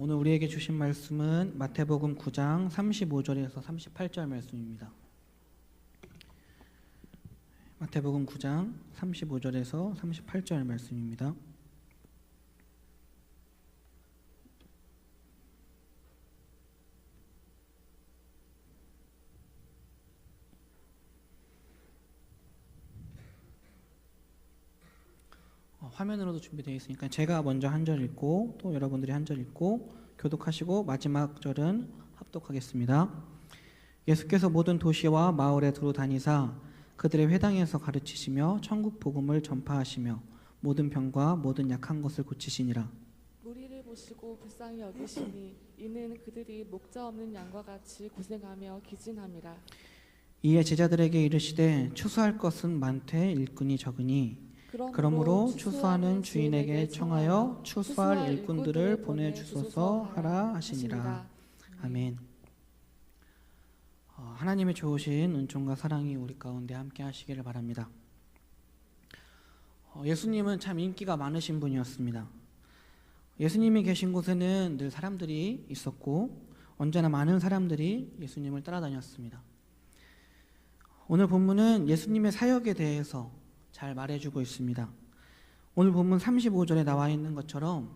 오늘 우리에게 주신 말씀은 마태복음 9장 35절에서 38절 말씀입니다. 마태복음 9장 35절에서 38절 말씀입니다. 화면으로도 준비되어 있으니까 제가 먼저 한 절 읽고 또 여러분들이 한 절 읽고 교독하시고 마지막 절은 합독하겠습니다. 예수께서 모든 도시와 마을에 두루 다니사 그들의 회당에서 가르치시며 천국 복음을 전파하시며 모든 병과 모든 약한 것을 고치시니라. 무리를 보시고 불쌍히 여기시니 이는 그들이 목자 없는 양과 같이 고생하며 기진함이라. 이에 제자들에게 이르시되 추수할 것은 많되 일꾼이 적으니 그러므로 추수하는 주인에게 청하여 추수할 일꾼들을 보내주소서 하라 하시니라. 아멘. 하나님의 좋으신 은총과 사랑이 우리 가운데 함께 하시기를 바랍니다. 예수님은 참 인기가 많으신 분이었습니다. 예수님이 계신 곳에는 늘 사람들이 있었고 언제나 많은 사람들이 예수님을 따라다녔습니다. 오늘 본문은 예수님의 사역에 대해서 잘 말해주고 있습니다. 오늘 본문 35절에 나와 있는 것처럼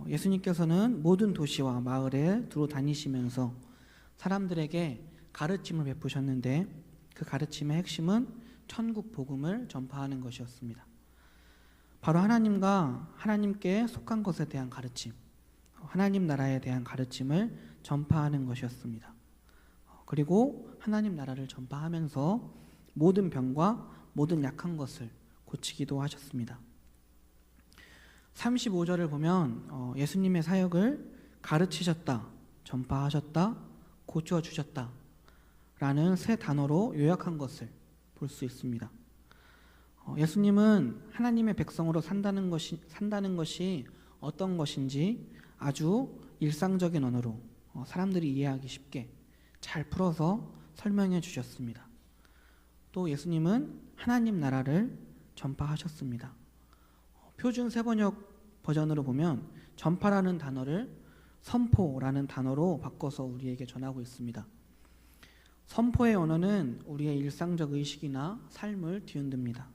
예수님께서는 모든 도시와 마을에 두루 다니시면서 사람들에게 가르침을 베푸셨는데 그 가르침의 핵심은 천국 복음을 전파하는 것이었습니다. 바로 하나님과 하나님께 속한 것에 대한 가르침, 하나님 나라에 대한 가르침을 전파하는 것이었습니다. 그리고 하나님 나라를 전파하면서 모든 병과 모든 약한 것을 고치기도 하셨습니다. 35절을 보면 예수님의 사역을 가르치셨다, 전파하셨다, 고쳐주셨다 라는 세 단어로 요약한 것을 볼 수 있습니다. 예수님은 하나님의 백성으로 산다는 것이 어떤 것인지 아주 일상적인 언어로 사람들이 이해하기 쉽게 잘 풀어서 설명해 주셨습니다. 또 예수님은 하나님 나라를 전파하셨습니다. 표준 세번역 버전으로 보면 전파라는 단어를 선포라는 단어로 바꿔서 우리에게 전하고 있습니다. 선포의 언어는 우리의 일상적 의식이나 삶을 뒤흔듭니다.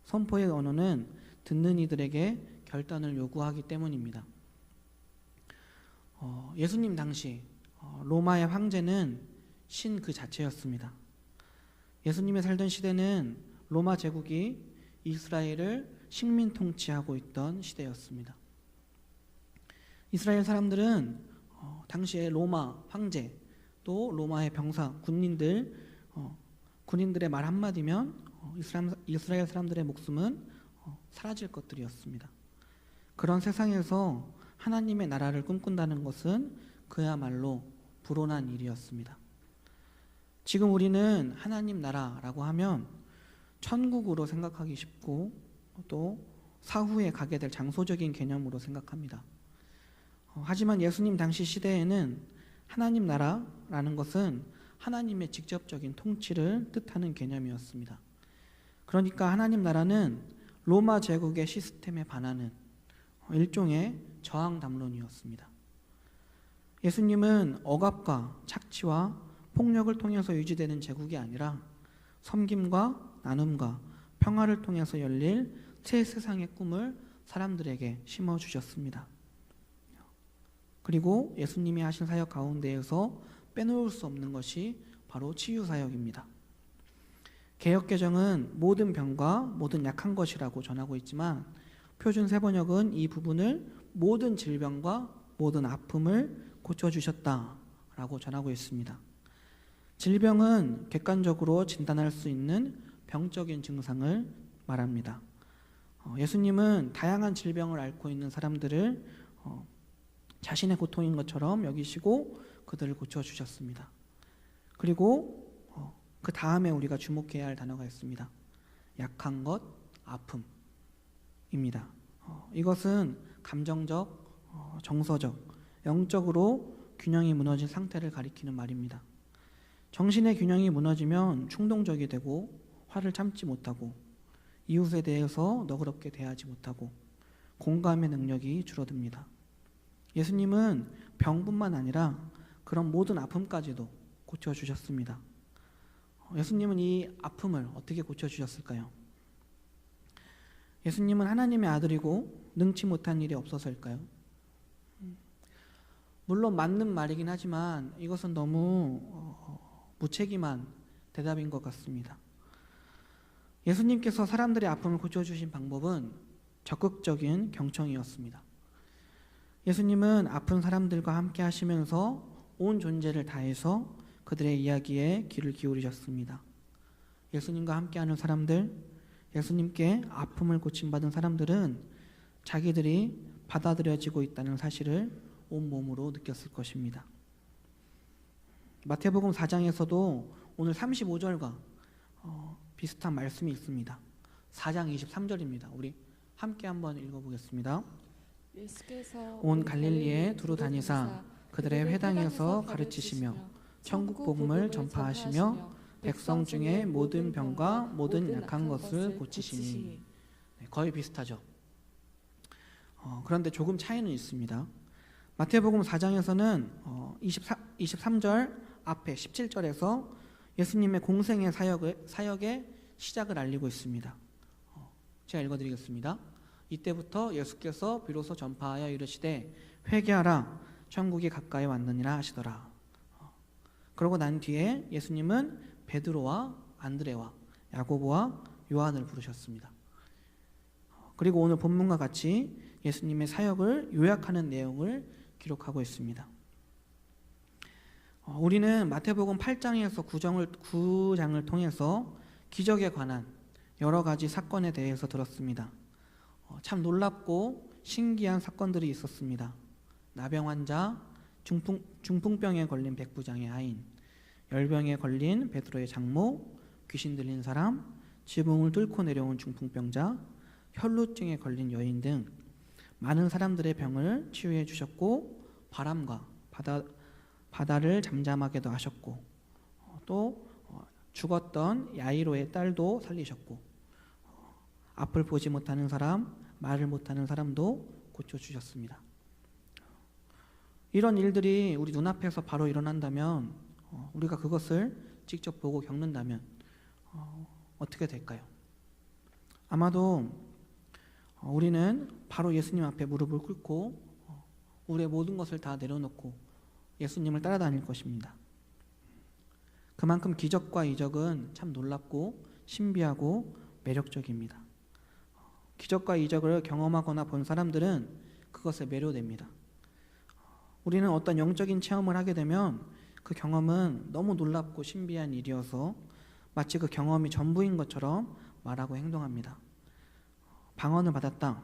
선포의 언어는 듣는 이들에게 결단을 요구하기 때문입니다. 예수님 당시 로마의 황제는 신 그 자체였습니다. 예수님이 살던 시대는 로마 제국이 이스라엘을 식민 통치하고 있던 시대였습니다. 이스라엘 사람들은 당시에 로마 황제 또 로마의 병사 군인들의 말 한마디면 이스라엘 사람들의 목숨은 사라질 것들이었습니다. 그런 세상에서 하나님의 나라를 꿈꾼다는 것은 그야말로 불온한 일이었습니다. 지금 우리는 하나님 나라라고 하면 천국으로 생각하기 쉽고 또 사후에 가게 될 장소적인 개념으로 생각합니다. 하지만 예수님 당시 시대에는 하나님 나라라는 것은 하나님의 직접적인 통치를 뜻하는 개념이었습니다. 그러니까 하나님 나라는 로마 제국의 시스템에 반하는 일종의 저항 담론이었습니다. 예수님은 억압과 착취와 폭력을 통해서 유지되는 제국이 아니라 섬김과 나눔과 평화를 통해서 열릴 새 세상의 꿈을 사람들에게 심어주셨습니다. 그리고 예수님이 하신 사역 가운데에서 빼놓을 수 없는 것이 바로 치유사역입니다. 개역개정은 모든 병과 모든 약한 것이라고 전하고 있지만 표준 세번역은 이 부분을 모든 질병과 모든 아픔을 고쳐주셨다라고 전하고 있습니다. 질병은 객관적으로 진단할 수 있는 병적인 증상을 말합니다. 예수님은 다양한 질병을 앓고 있는 사람들을 자신의 고통인 것처럼 여기시고 그들을 고쳐주셨습니다. 그리고 그 다음에 우리가 주목해야 할 단어가 있습니다. 약한 것, 아픔입니다. 이것은 감정적, 정서적, 영적으로 균형이 무너진 상태를 가리키는 말입니다. 정신의 균형이 무너지면 충동적이 되고 화를 참지 못하고 이웃에 대해서 너그럽게 대하지 못하고 공감의 능력이 줄어듭니다. 예수님은 병뿐만 아니라 그런 모든 아픔까지도 고쳐주셨습니다. 예수님은 이 아픔을 어떻게 고쳐주셨을까요? 예수님은 하나님의 아들이고 능치 못한 일이 없어서일까요? 물론 맞는 말이긴 하지만 이것은 너무 무책임한 대답인 것 같습니다. 예수님께서 사람들의 아픔을 고쳐주신 방법은 적극적인 경청이었습니다. 예수님은 아픈 사람들과 함께 하시면서 온 존재를 다해서 그들의 이야기에 귀를 기울이셨습니다. 예수님과 함께하는 사람들, 예수님께 아픔을 고침받은 사람들은 자기들이 받아들여지고 있다는 사실을 온몸으로 느꼈을 것입니다. 마태복음 4장에서도 오늘 35절과 비슷한 말씀이 있습니다. 4장 23절입니다. 우리 함께 한번 읽어보겠습니다. 예수께서 온 갈릴리에 두루 다니사 그들의 회당에서 가르치시며 천국 복음을 전파하시며 백성 중에 모든 병과 모든 약한 것을 고치시니. 거의 비슷하죠. 그런데 조금 차이는 있습니다. 마태복음 4장에서는 23절 앞에 17절에서 예수님의 공생의 사역의 시작을 알리고 있습니다. 제가 읽어드리겠습니다. 이때부터 예수께서 비로소 전파하여 이르시되 회개하라 천국이 가까이 왔느니라 하시더라. 그러고 난 뒤에 예수님은 베드로와 안드레와 야고보와 요한을 부르셨습니다. 그리고 오늘 본문과 같이 예수님의 사역을 요약하는 내용을 기록하고 있습니다. 우리는 마태복음 8장에서 9장을 통해서 기적에 관한 여러 가지 사건에 대해서 들었습니다. 참 놀랍고 신기한 사건들이 있었습니다. 나병 환자, 중풍병에 걸린 백부장의 아인, 열병에 걸린 베드로의 장모, 귀신 들린 사람, 지붕을 뚫고 내려온 중풍병자, 혈루증에 걸린 여인 등 많은 사람들의 병을 치유해 주셨고 바람과 바다를 잠잠하게도 하셨고 또 죽었던 야이로의 딸도 살리셨고 앞을 보지 못하는 사람, 말을 못하는 사람도 고쳐주셨습니다. 이런 일들이 우리 눈앞에서 바로 일어난다면 우리가 그것을 직접 보고 겪는다면 어떻게 될까요? 아마도 우리는 바로 예수님 앞에 무릎을 꿇고 우리의 모든 것을 다 내려놓고 예수님을 따라다닐 것입니다. 그만큼 기적과 이적은 참 놀랍고 신비하고 매력적입니다. 기적과 이적을 경험하거나 본 사람들은 그것에 매료됩니다. 우리는 어떤 영적인 체험을 하게 되면 그 경험은 너무 놀랍고 신비한 일이어서 마치 그 경험이 전부인 것처럼 말하고 행동합니다. 방언을 받았다.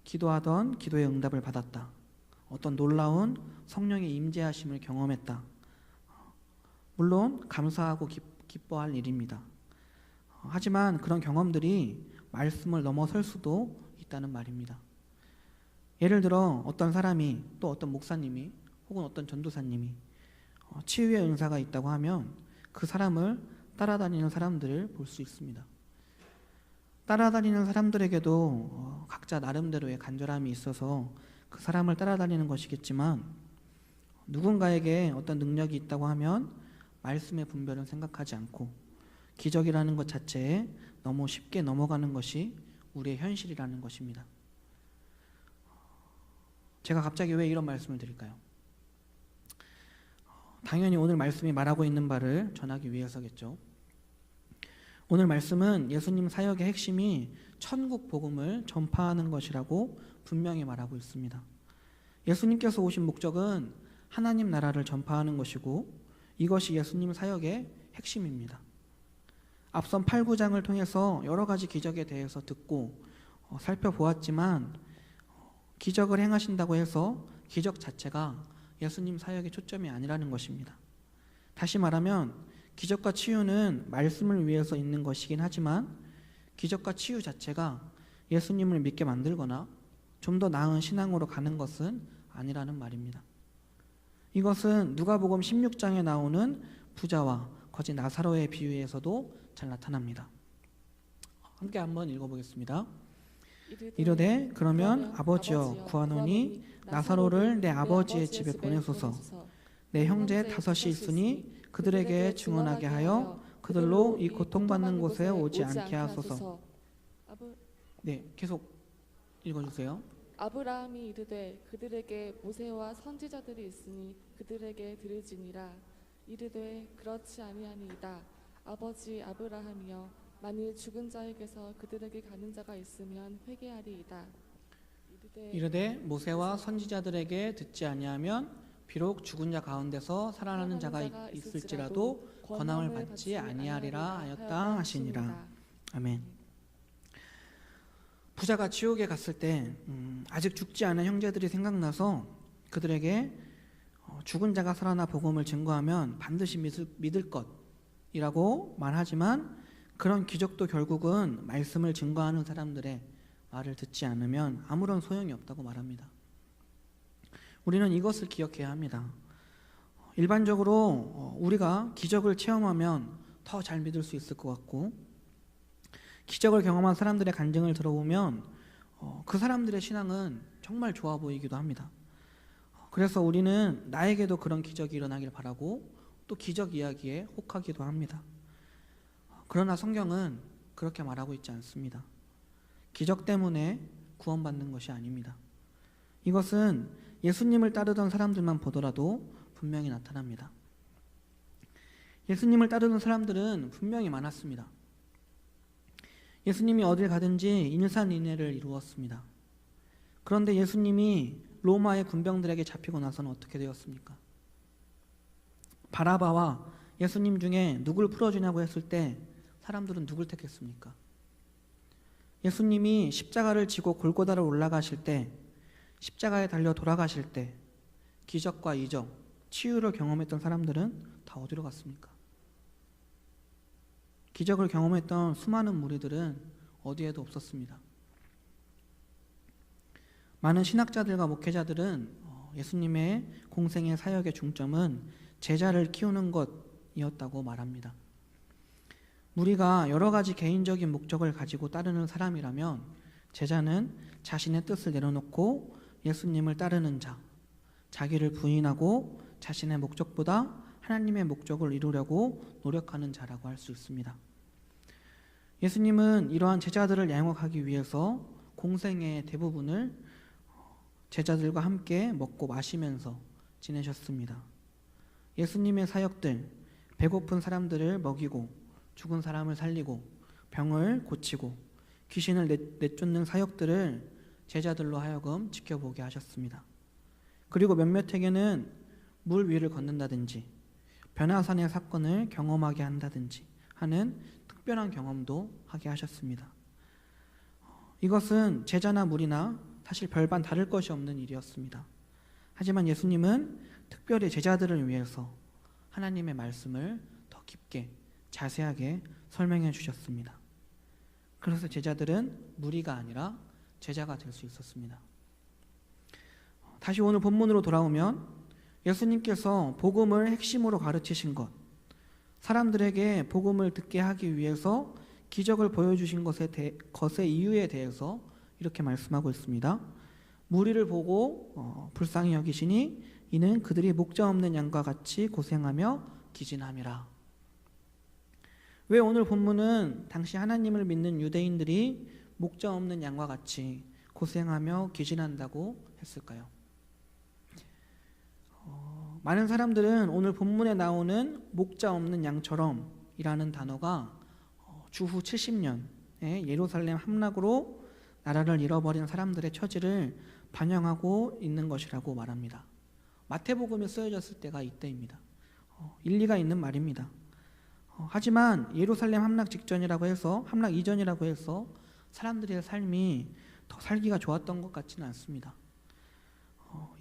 기도하던 기도의 응답을 받았다. 어떤 놀라운 성령의 임재하심을 경험했다. 물론 감사하고 기뻐할 일입니다. 하지만 그런 경험들이 말씀을 넘어설 수도 있다는 말입니다. 예를 들어 어떤 사람이 또 어떤 목사님이 혹은 어떤 전도사님이 치유의 은사가 있다고 하면 그 사람을 따라다니는 사람들을 볼 수 있습니다. 따라다니는 사람들에게도 각자 나름대로의 간절함이 있어서 그 사람을 따라다니는 것이겠지만 누군가에게 어떤 능력이 있다고 하면 말씀의 분별은 생각하지 않고 기적이라는 것 자체에 너무 쉽게 넘어가는 것이 우리의 현실이라는 것입니다. 제가 갑자기 왜 이런 말씀을 드릴까요? 당연히 오늘 말씀이 말하고 있는 바를 전하기 위해서겠죠. 오늘 말씀은 예수님 사역의 핵심이 천국 복음을 전파하는 것이라고 분명히 말하고 있습니다. 예수님께서 오신 목적은 하나님 나라를 전파하는 것이고 이것이 예수님 사역의 핵심입니다. 앞선 8, 9장을 통해서 여러 가지 기적에 대해서 듣고 살펴보았지만 기적을 행하신다고 해서 기적 자체가 예수님 사역의 초점이 아니라는 것입니다. 다시 말하면 기적과 치유는 말씀을 위해서 있는 것이긴 하지만 기적과 치유 자체가 예수님을 믿게 만들거나 좀 더 나은 신앙으로 가는 것은 아니라는 말입니다. 이것은 누가복음 16장에 나오는 부자와 거지 나사로의 비유에서도 잘 나타납니다. 함께 한번 읽어보겠습니다. 이르되 그러면 아버지여 구하노니 나사로를 내 아버지의 집에 보내소서. 내 형제 5이 있으니 그들에게 증언하게 하여 그들로 이 고통받는 곳에 오지 않게 하소서. 네, 계속 읽어주세요. 아브라함이 이르되 그들에게 모세와 선지자들이 있으니 그들에게 들을지니라. 이르되 그렇지 아니하니이다. 아버지 아브라함이여 만일 죽은 자에게서 그들에게 가는 자가 있으면 회개하리이다. 이르되 모세와 선지자들에게 듣지 아니하면 비록 죽은 자 가운데서 살아나는 자가 있을지라도 권함을 받지 아니하리라 하였다 하시니라. 아멘. 부자가 지옥에 갔을 때 아직 죽지 않은 형제들이 생각나서 그들에게 죽은 자가 살아나 복음을 증거하면 반드시 믿을 것이라고 말하지만 그런 기적도 결국은 말씀을 증거하는 사람들의 말을 듣지 않으면 아무런 소용이 없다고 말합니다. 우리는 이것을 기억해야 합니다. 일반적으로 우리가 기적을 체험하면 더 잘 믿을 수 있을 것 같고 기적을 경험한 사람들의 간증을 들어보면 그 사람들의 신앙은 정말 좋아 보이기도 합니다. 그래서 우리는 나에게도 그런 기적이 일어나길 바라고 또 기적 이야기에 혹하기도 합니다. 그러나 성경은 그렇게 말하고 있지 않습니다. 기적 때문에 구원받는 것이 아닙니다. 이것은 예수님을 따르던 사람들만 보더라도 분명히 나타납니다. 예수님을 따르던 사람들은 분명히 많았습니다. 예수님이 어딜 가든지 인산인해를 이루었습니다. 그런데 예수님이 로마의 군병들에게 잡히고 나서는 어떻게 되었습니까? 바라바와 예수님 중에 누굴 풀어주냐고 했을 때 사람들은 누굴 택했습니까? 예수님이 십자가를 지고 골고다를 올라가실 때, 십자가에 달려 돌아가실 때 기적과 이적, 치유를 경험했던 사람들은 다 어디로 갔습니까? 기적을 경험했던 수많은 무리들은 어디에도 없었습니다. 많은 신학자들과 목회자들은 예수님의 공생의 사역의 중점은 제자를 키우는 것이었다고 말합니다. 무리가 여러 가지 개인적인 목적을 가지고 따르는 사람이라면 제자는 자신의 뜻을 내려놓고 예수님을 따르는 자, 자기를 부인하고 자신의 목적보다 하나님의 목적을 이루려고 노력하는 자라고 할 수 있습니다. 예수님은 이러한 제자들을 양육하기 위해서 공생의 대부분을 제자들과 함께 먹고 마시면서 지내셨습니다. 예수님의 사역들, 배고픈 사람들을 먹이고 죽은 사람을 살리고 병을 고치고 귀신을 내쫓는 사역들을 제자들로 하여금 지켜보게 하셨습니다. 그리고 몇몇에게는 물 위를 걷는다든지 변화산의 사건을 경험하게 한다든지 하는 특별한 경험도 하게 하셨습니다. 이것은 제자나 무리나 사실 별반 다를 것이 없는 일이었습니다. 하지만 예수님은 특별히 제자들을 위해서 하나님의 말씀을 더 깊게 자세하게 설명해 주셨습니다. 그래서 제자들은 무리가 아니라 제자가 될 수 있었습니다. 다시 오늘 본문으로 돌아오면 예수님께서 복음을 핵심으로 가르치신 것, 사람들에게 복음을 듣게 하기 위해서 기적을 보여주신 것의 이유에 대해서 이렇게 말씀하고 있습니다. 무리를 보고 불쌍히 여기시니 이는 그들이 목자 없는 양과 같이 고생하며 기진함이라. 왜 오늘 본문은 당시 하나님을 믿는 유대인들이 목자 없는 양과 같이 고생하며 기진한다고 했을까요? 많은 사람들은 오늘 본문에 나오는 목자 없는 양처럼 이라는 단어가 주후 70년에 예루살렘 함락으로 나라를 잃어버린 사람들의 처지를 반영하고 있는 것이라고 말합니다. 마태복음에 쓰여졌을 때가 이때입니다. 일리가 있는 말입니다. 하지만 예루살렘 함락 직전이라고 해서 함락 이전이라고 해서 사람들의 삶이 더 살기가 좋았던 것 같지는 않습니다.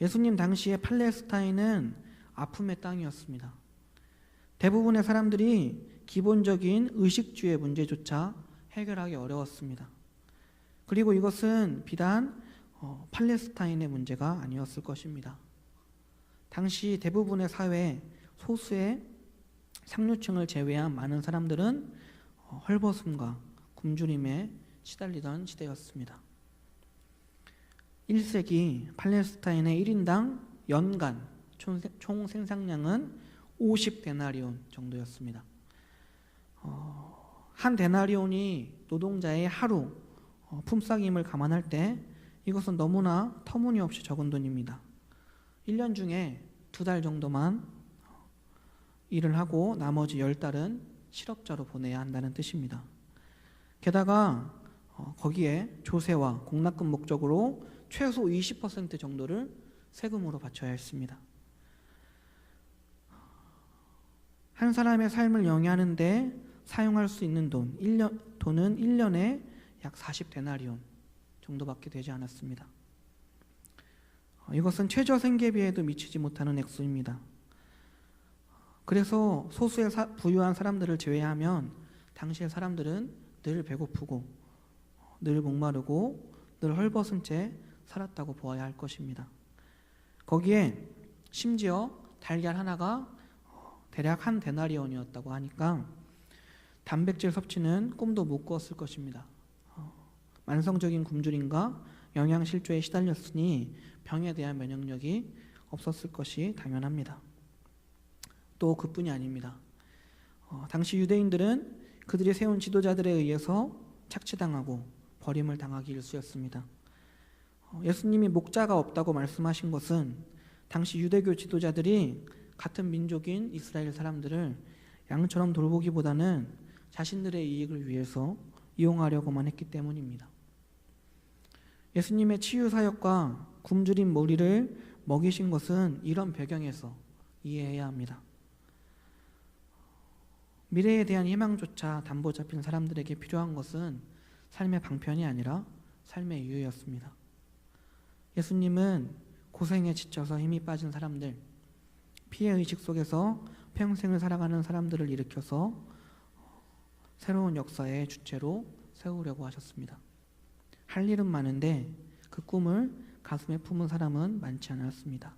예수님 당시에 팔레스타인은 아픔의 땅이었습니다. 대부분의 사람들이 기본적인 의식주의 문제조차 해결하기 어려웠습니다. 그리고 이것은 비단 팔레스타인의 문제가 아니었을 것입니다. 당시 대부분의 사회 소수의 상류층을 제외한 많은 사람들은 헐벗음과 굶주림에 시달리던 시대였습니다. 1세기 팔레스타인의 1인당 연간 총 생산량은 50데나리온 정도였습니다. 한 데나리온이 노동자의 하루 품삯임을 감안할 때 이것은 너무나 터무니없이 적은 돈입니다. 1년 중에 2달 정도만 일을 하고 나머지 10달은 실업자로 보내야 한다는 뜻입니다. 게다가 거기에 조세와 공납금 목적으로 최소 20% 정도를 세금으로 바쳐야 했습니다. 한 사람의 삶을 영위하는 데 사용할 수 있는 돈은 1년에 약 40데나리온 정도밖에 되지 않았습니다. 이것은 최저 생계비에도 미치지 못하는 액수입니다. 그래서 소수의 부유한 사람들을 제외하면 당시의 사람들은 늘 배고프고 늘 목마르고 늘 헐벗은 채 살았다고 보아야 할 것입니다. 거기에 심지어 달걀 하나가 대략 한 데나리온이었다고 하니까 단백질 섭취는 꿈도 못 꾸었을 것입니다. 만성적인 굶주림과 영양실조에 시달렸으니 병에 대한 면역력이 없었을 것이 당연합니다. 또 그뿐이 아닙니다. 당시 유대인들은 그들이 세운 지도자들에 의해서 착취당하고 버림을 당하기 일쑤였습니다. 예수님이 목자가 없다고 말씀하신 것은 당시 유대교 지도자들이 같은 민족인 이스라엘 사람들을 양처럼 돌보기보다는 자신들의 이익을 위해서 이용하려고만 했기 때문입니다. 예수님의 치유사역과 굶주린 머리를 먹이신 것은 이런 배경에서 이해해야 합니다. 미래에 대한 희망조차 담보 잡힌 사람들에게 필요한 것은 삶의 방편이 아니라 삶의 이유였습니다. 예수님은 고생에 지쳐서 힘이 빠진 사람들, 피해의식 속에서 평생을 살아가는 사람들을 일으켜서 새로운 역사의 주체로 세우려고 하셨습니다. 할 일은 많은데 그 꿈을 가슴에 품은 사람은 많지 않았습니다.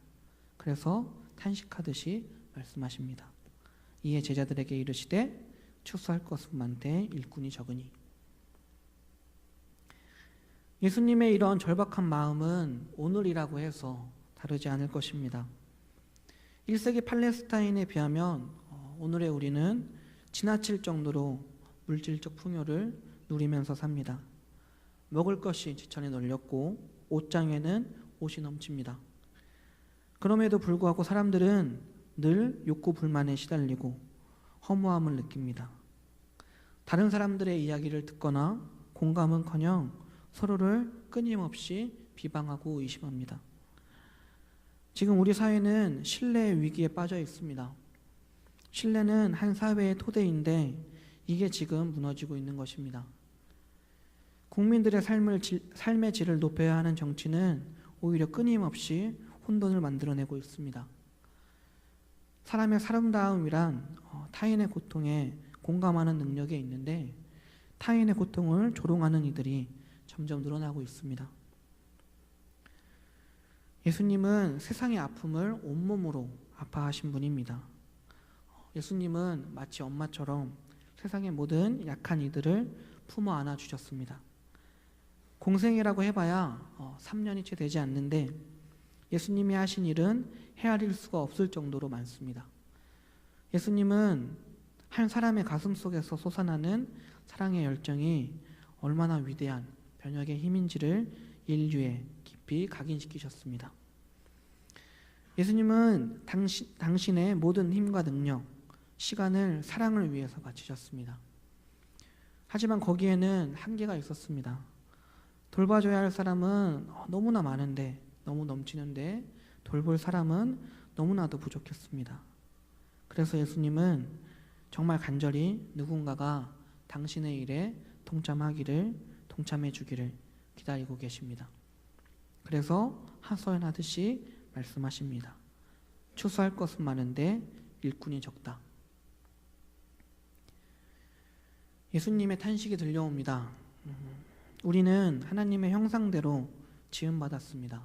그래서 탄식하듯이 말씀하십니다. 이에 제자들에게 이르시되 추수할 것은 많되 일꾼이 적으니. 예수님의 이런 절박한 마음은 오늘이라고 해서 다르지 않을 것입니다. 1세기 팔레스타인에 비하면 오늘의 우리는 지나칠 정도로 물질적 풍요를 누리면서 삽니다. 먹을 것이 지천에 널렸고 옷장에는 옷이 넘칩니다. 그럼에도 불구하고 사람들은 늘 욕구 불만에 시달리고 허무함을 느낍니다. 다른 사람들의 이야기를 듣거나 공감은커녕 서로를 끊임없이 비방하고 의심합니다. 지금 우리 사회는 신뢰의 위기에 빠져 있습니다. 신뢰는 한 사회의 토대인데 이게 지금 무너지고 있는 것입니다. 국민들의 삶의 질을 높여야 하는 정치는 오히려 끊임없이 혼돈을 만들어내고 있습니다. 사람의 사람다움이란 타인의 고통에 공감하는 능력이 있는데 타인의 고통을 조롱하는 이들이 점점 늘어나고 있습니다. 예수님은 세상의 아픔을 온몸으로 아파하신 분입니다. 예수님은 마치 엄마처럼 세상의 모든 약한 이들을 품어 안아 주셨습니다. 공생이라고 해봐야 3년이 채 되지 않는데 예수님이 하신 일은 헤아릴 수가 없을 정도로 많습니다. 예수님은 한 사람의 가슴 속에서 솟아나는 사랑의 열정이 얼마나 위대한 변혁의 힘인지를 인류에 깊이 각인시키셨습니다. 예수님은 당신의 모든 힘과 능력, 시간을 사랑을 위해서 바치셨습니다. 하지만 거기에는 한계가 있었습니다. 돌봐줘야 할 사람은 너무나 많은데, 너무 넘치는데 돌볼 사람은 너무나도 부족했습니다. 그래서 예수님은 정말 간절히 누군가가 당신의 일에 동참해 주기를 기다리고 계십니다. 그래서 하소연하듯이 말씀하십니다. 추수할 것은 많은데 일꾼이 적다. 예수님의 탄식이 들려옵니다. 우리는 하나님의 형상대로 지음받았습니다.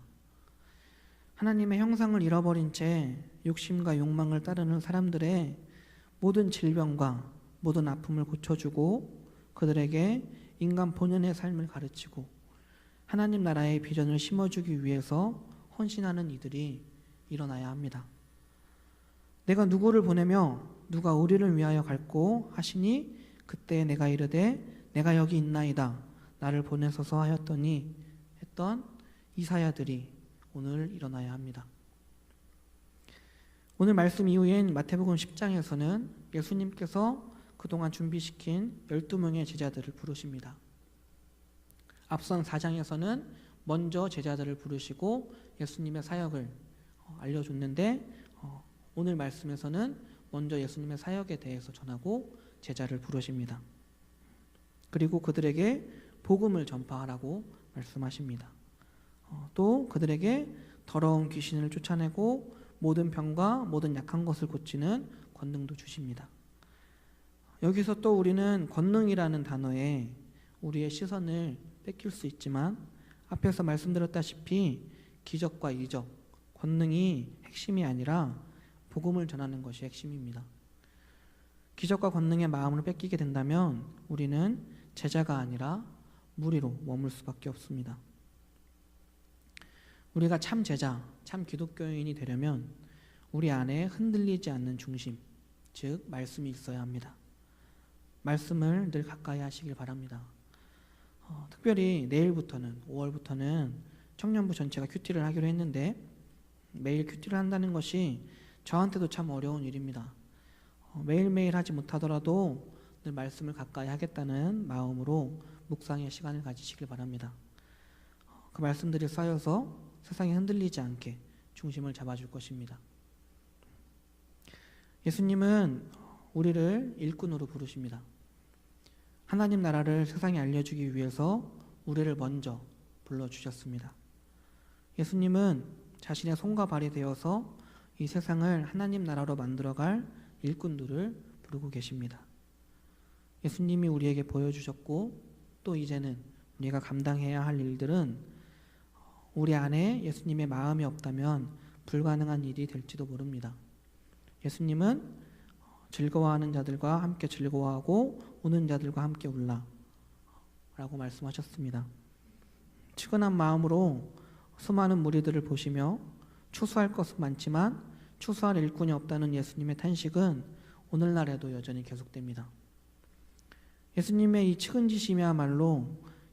하나님의 형상을 잃어버린 채 욕심과 욕망을 따르는 사람들의 모든 질병과 모든 아픔을 고쳐주고 그들에게 인간 본연의 삶을 가르치고 하나님 나라의 비전을 심어주기 위해서 헌신하는 이들이 일어나야 합니다. 내가 누구를 보내며 누가 우리를 위하여 갈고 하시니 그때 내가 이르되 내가 여기 있나이다 나를 보내소서 하였더니 했던 이사야들이 오늘 일어나야 합니다. 오늘 말씀 이후인 마태복음 10장에서는 예수님께서 그동안 준비시킨 12명의 제자들을 부르십니다. 앞선 4장에서는 먼저 제자들을 부르시고 예수님의 사역을 알려줬는데 오늘 말씀에서는 먼저 예수님의 사역에 대해서 전하고 제자를 부르십니다. 그리고 그들에게 복음을 전파하라고 말씀하십니다. 또 그들에게 더러운 귀신을 쫓아내고 모든 병과 모든 약한 것을 고치는 권능도 주십니다. 여기서 또 우리는 권능이라는 단어에 우리의 시선을 뺏길 수 있지만 앞에서 말씀드렸다시피 기적과 이적, 권능이 핵심이 아니라 복음을 전하는 것이 핵심입니다. 기적과 권능의 마음을 뺏기게 된다면 우리는 제자가 아니라 무리로 머물 수밖에 없습니다. 우리가 참 제자, 참 기독교인이 되려면 우리 안에 흔들리지 않는 중심, 즉 말씀이 있어야 합니다. 말씀을 늘 가까이 하시길 바랍니다. 특별히 내일부터는 5월부터는 청년부 전체가 큐티를 하기로 했는데 매일 큐티를 한다는 것이 저한테도 참 어려운 일입니다. 매일매일 하지 못하더라도 늘 말씀을 가까이 하겠다는 마음으로 묵상의 시간을 가지시길 바랍니다. 그 말씀들이 쌓여서 세상에 흔들리지 않게 중심을 잡아줄 것입니다. 예수님은 우리를 일꾼으로 부르십니다. 하나님 나라를 세상에 알려주기 위해서 우리를 먼저 불러주셨습니다. 예수님은 자신의 손과 발이 되어서 이 세상을 하나님 나라로 만들어갈 일꾼들을 부르고 계십니다. 예수님이 우리에게 보여주셨고 또 이제는 우리가 감당해야 할 일들은 우리 안에 예수님의 마음이 없다면 불가능한 일이 될지도 모릅니다. 예수님은 즐거워하는 자들과 함께 즐거워하고 우는 자들과 함께 울라 라고 말씀하셨습니다. 측은한 마음으로 수많은 무리들을 보시며 추수할 것은 많지만 추수할 일꾼이 없다는 예수님의 탄식은 오늘날에도 여전히 계속됩니다. 예수님의 이 측은지심이야말로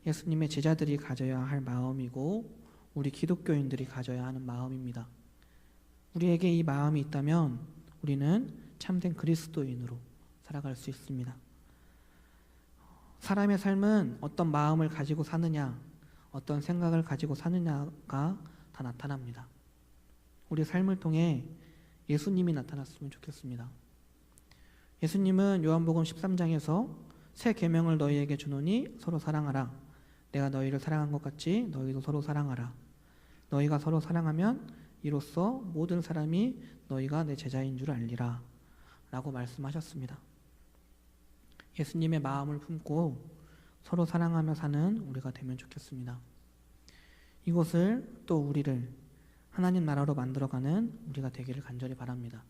예수님의 제자들이 가져야 할 마음이고 우리 기독교인들이 가져야 하는 마음입니다. 우리에게 이 마음이 있다면 우리는 참된 그리스도인으로 살아갈 수 있습니다. 사람의 삶은 어떤 마음을 가지고 사느냐, 어떤 생각을 가지고 사느냐가 다 나타납니다. 우리 삶을 통해 예수님이 나타났으면 좋겠습니다. 예수님은 요한복음 13장에서 새 계명을 너희에게 주노니 서로 사랑하라. 내가 너희를 사랑한 것 같이 너희도 서로 사랑하라. 너희가 서로 사랑하면 이로써 모든 사람이 너희가 내 제자인 줄 알리라 라고 말씀하셨습니다. 예수님의 마음을 품고 서로 사랑하며 사는 우리가 되면 좋겠습니다. 이곳을 또 우리를 하나님 나라로 만들어가는 우리가 되기를 간절히 바랍니다.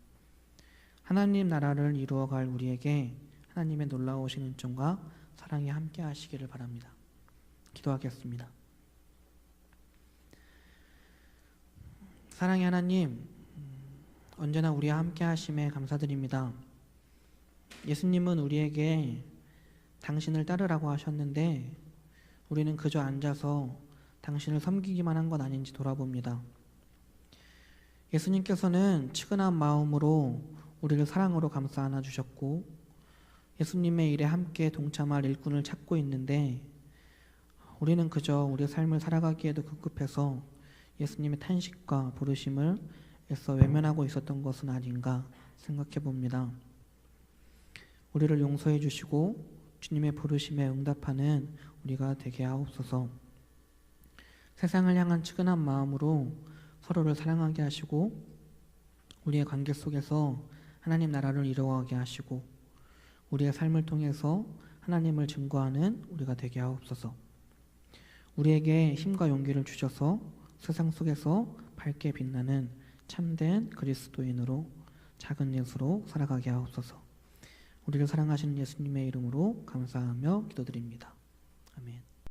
하나님 나라를 이루어갈 우리에게 하나님의 놀라우신 은총과 사랑이 함께 하시기를 바랍니다. 기도하겠습니다. 사랑의 하나님, 언제나 우리와 함께 하심에 감사드립니다. 예수님은 우리에게 당신을 따르라고 하셨는데 우리는 그저 앉아서 당신을 섬기기만 한 것 아닌지 돌아봅니다. 예수님께서는 측은한 마음으로 우리를 사랑으로 감싸 안아주셨고 예수님의 일에 함께 동참할 일꾼을 찾고 있는데 우리는 그저 우리의 삶을 살아가기에도 급급해서 예수님의 탄식과 부르심을 애써 외면하고 있었던 것은 아닌가 생각해 봅니다. 우리를 용서해 주시고 주님의 부르심에 응답하는 우리가 되게 하옵소서. 세상을 향한 측은한 마음으로 서로를 사랑하게 하시고 우리의 관계 속에서 하나님 나라를 이루어가게 하시고 우리의 삶을 통해서 하나님을 증거하는 우리가 되게 하옵소서. 우리에게 힘과 용기를 주셔서 세상 속에서 밝게 빛나는 참된 그리스도인으로 작은 예수로 살아가게 하옵소서. 우리를 사랑하시는 예수님의 이름으로 감사하며 기도드립니다. 아멘.